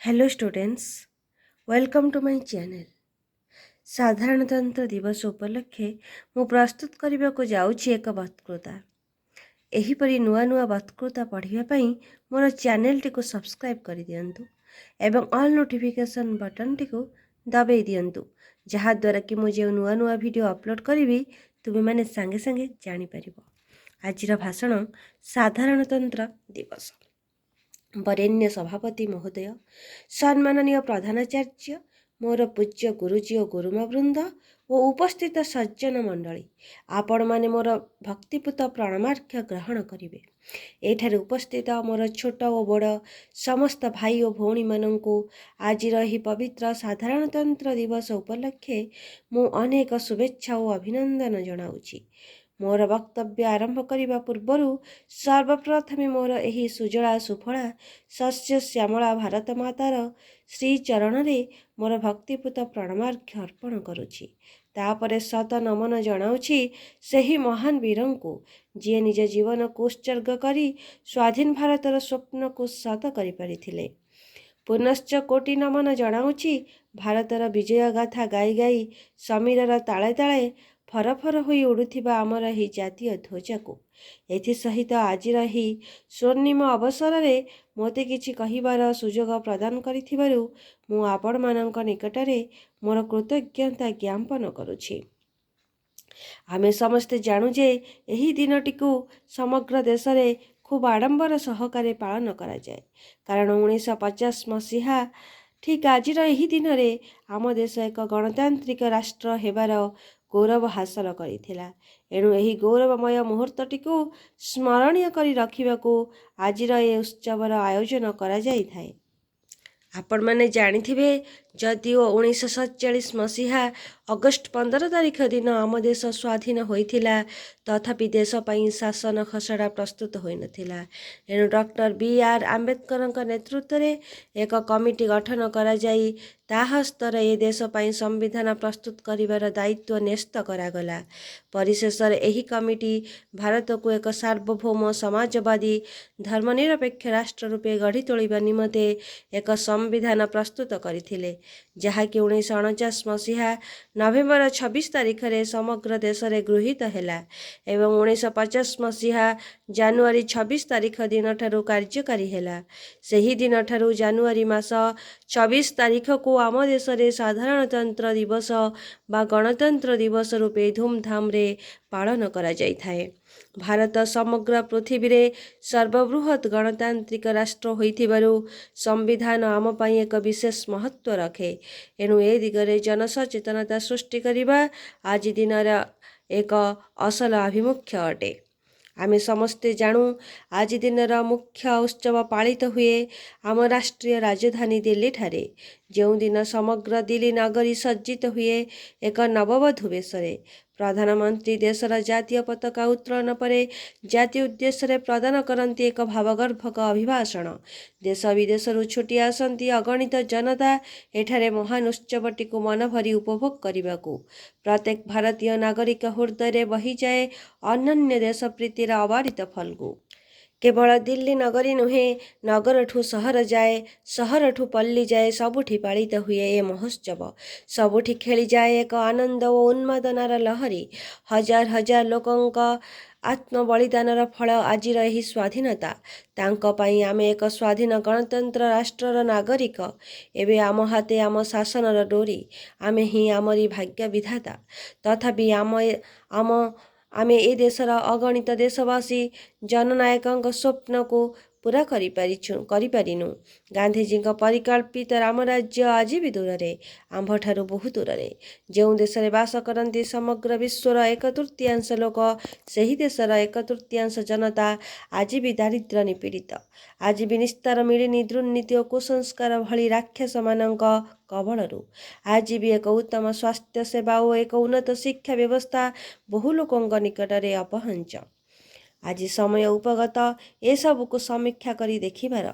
Hello students, welcome to my channel. साधारणतंत्र दिवस उपलक्षे मु प्रस्तुत करने को जाऊँगी एक वक्तृता। एहीपरि नुआ नुआ वक्तृता पढ़िबा पई मोर चैनल टी को सब्सक्राइब कर दियंतु एवं ऑल नोटिफिकेशन बटन टी को दबाई दियंतु, जहा द्वारा कि मु जे नुआ नुआ वीडियो अपलोड करी तुम मैंने सांगे सांगे जानी परिबो। आजिर भाषण साधारणतंत्र दिवस। वरेण्य सभापति महोदय, सम्माननीय प्रधानाचार्य, मोर पूज्य गुरुजी और गुरुमा वृंद और उपस्थित सज्जन मंडली, आपण माने मोर भक्तिपूत प्रणामार्घ्य ग्रहण करिवे। एठारे उपस्थित मोर छोट और बड़ समस्त भाई और भौणी मानंकु आजिर एही पवित्र साधारणतंत्र दिवस उपलक्षे मु अनेक शुभेच्छा और अभिनंदन जनाउछि। मोर वक्तव्य आरंभ करने पूर्वर सर्वप्रथमे मोर एही सुजला सुफला शस्य श्यामला भारत मातार श्री चरण रे मोर भक्तिपूत प्रणामार्घ्य अर्पण करुछि। तापरे शत नमन जनाउछि सेही महान वीरंकु जे निज जीवन को उत्सर्ग करी स्वाधीन भारतर स्वप्न को सत करि परिथिले। पुनश्च कोटि नमन जनाउछि भारतर विजय गाथा गाई गाई समीरर ताले ताले फरफर होई उड़ुथिबा आमर ही जातीय ध्वज को। एथि सहित आजिर ही स्वर्णिम अवसर रे मोते किछि कहिबार सुजोग प्रदान करिथिबारु मु आपण मानक निकटरे मोर कृतज्ञता ज्ञापन करुछि। आमे समस्ते जानू जे एही दिनटिकु समग्र देश रे खूब आडंबर सहकारे पालन करा जाए, कारण 1950 मसीहा ठीक आजिर एही दिन रे आम देश एक गणतांत्रिक राष्ट्र हेबार गौरव हासिल करिथिला। एणु एही गौरवमय मुहूर्तटिकु स्मरणीय करी रखिबाकू आजिर ए उत्सवर आयोजन करा जाई थाए। आपण माने जानिथिबे जदिओ 1947 मसीहा अगस्ट 15 तारिख दिन आम देश स्वाधीन होइथिला, तथापि देश पई शासन खसड़ा प्रस्तुत होई नथिला। एणु डॉक्टर बी.आर. आंबेडकर नेतृत्व रे एक कमिटी गठन करा जाई ता हस्तर ए देश पई संविधान प्रस्तुत करिवार दायित्व न्यस्त करागला। परिशेष एही कमिटी भारत को एक सार्वभौम समाजवादी धर्मनिरपेक्ष राष्ट्र रूपे गढ़ी तोलिबा निमते एक संविधान प्रस्तुत करथिले, जहाँकि 1949 मसीहा नवेम्बर 26 तारिख रे समग्र देश रे गृहीत हेला एवं 1950 मसीहा जानुआरी 26 तारिख दिन ठारू कार्यकारी हेला। सेही दिन ठारू जानुआरी मास 24 तारिख को आम देश रे साधारणतंत्र दिवस बा गणतंत्र दिवस रूपे धूमधाम रे पालन करा जाई थाए। भारत समग्र पृथ्वी रे सर्वबृहत गणतांत्रिक राष्ट्र होइथिबारु संविधान आम पई एक विशेष महत्व रखे। एणु ए दिगरे जनसचेतनता सृष्टि करिबा आज दिनर एक असल आभिमुख्य अटे। आमे समस्ते जानू आज दिनर मुख्य उत्सव पालित हुए आम राष्ट्रीय राजधानी दिल्ली ठारे, जो दिन समग्र दिल्ली नगरी सज्जित हुए एक नववधू बेशरे। प्रधानमंत्री देशर जातीय पताका उत्तोलन पर जातीय उद्देश्य प्रदान करती एक भावगर्भक अभिभाषण। देश विदेश छुटी आसती अगणित जनता एठारे महान उत्सवटी को मन भरी उपभोग करने को प्रत्येक भारतीय नागरिक हृदय बही जाए अनन्य देश प्रीतिर अबारित फल्गु। केवल दिल्ली नगरी नुहे, नगर ठू सहर जाए, सहर ठू पल्ली जाए सबुठी पालित हुए ए महोत्सव। सबुठी खेली जाए एक आनंद और उन्मादनार लहरी। हजार हजार लोकंक आत्म बलिदानर फल आजिर एही स्वाधीनता। तांक पई आमे एक स्वाधीन गणतंत्र राष्ट्रर नागरिक। एबे आम हाते आम शासनर डोरी, आमे ही आमरी भाग्य विधाता। तथापि आमे ए देशर अगणित देशवासी जननायक स्वप्न को पूरा करिपारिनु। गांधीजी परिकल्पित रामराज्य आज भी दूर रे, आंभ ठारू बहु दूर रे। जो देश रे बास करती समग्र विश्वर 1/3 लोक, सही देशर 1/3 जनता आज भी दारिद्र्य निपीड़ित। आज भी निस्तार मिलनी दुर्नीति और कुसंस्कार भली राक्षस मानक कबलरू। आज भी एक उत्तम स्वास्थ्य सेवा और एक उन्नत शिक्षा व्यवस्था बहु लोकों निकटरे अपहंच। आज समय उपगत ए सब को समीक्षा करी देखिबार,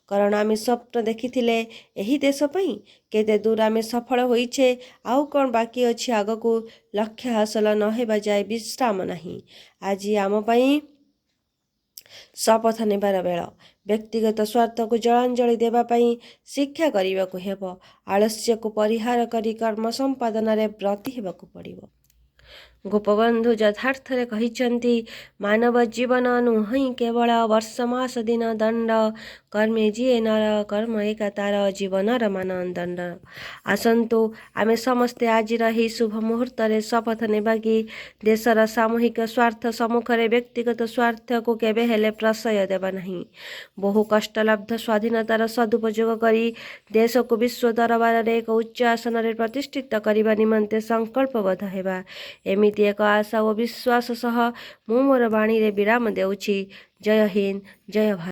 कारण आमे स्वप्न देखिथिले एही देश पई केते दूर आमे सफल होइछे, आउ कोन बाकी अछि आगकू लक्ष्य हासिल न हेबा जाय विश्राम नाही। आज आम पई शपथ नेबार बेल। ବ୍ୟକ୍ତିଗତ ସ୍ୱାର୍ଥକୁ ଜଳାଞ୍ଜଳି ଦେବା ପାଇଁ ଶିକ୍ଷା କରିବାକୁ ହେବ। ଆଳସ୍ୟକୁ ପରିହାର କରି କର୍ମ ସମ୍ପାଦନାରେ ବ୍ରତୀ ହେବାକୁ ପଡ଼ିବ। ଗୋପବନ୍ଧୁ ଯଥାର୍ଥରେ କହିଛନ୍ତି, ମାନବ ଜୀବନ ନୁହେଁ କେବଳ ବର୍ଷ ମାସ ଦିନ ଦଣ୍ଡ, କର୍ମେ ଯିଏ ନର କର୍ମ ଏକା ତାର ଜୀବନର ମାନଦଣ୍ଡ। ଆସନ୍ତୁ ଆମେ ସମସ୍ତେ ଆଜିର ଏହି ଶୁଭ ମୁହୂର୍ତ୍ତରେ ଶପଥ ନେବା କି ଦେଶର ସାମୂହିକ ସ୍ୱାର୍ଥ ସମ୍ମୁଖରେ ବ୍ୟକ୍ତିଗତ ସ୍ୱାର୍ଥକୁ କେବେ ହେଲେ ପ୍ରଶ୍ରୟ ଦେବା ନାହିଁ। ବହୁ କଷ୍ଟଲବ୍ଧ ସ୍ୱାଧୀନତାର ସଦୁପଯୋଗ କରି ଦେଶକୁ ବିଶ୍ୱ ଦରବାରରେ ଏକ ଉଚ୍ଚ ଆସନରେ ପ୍ରତିଷ୍ଠିତ କରିବା ନିମନ୍ତେ ସଂକଳ୍ପବଦ୍ଧ ହେବା। ଏମିତି ଏକ ଆଶା ଓ ବିଶ୍ୱାସ ସହ ମୁଁ ମୋର ବାଣୀରେ ବିରାମ ଦେଉଛି। ଜୟ ହିନ୍ଦ, ଜୟ ଭାରତ।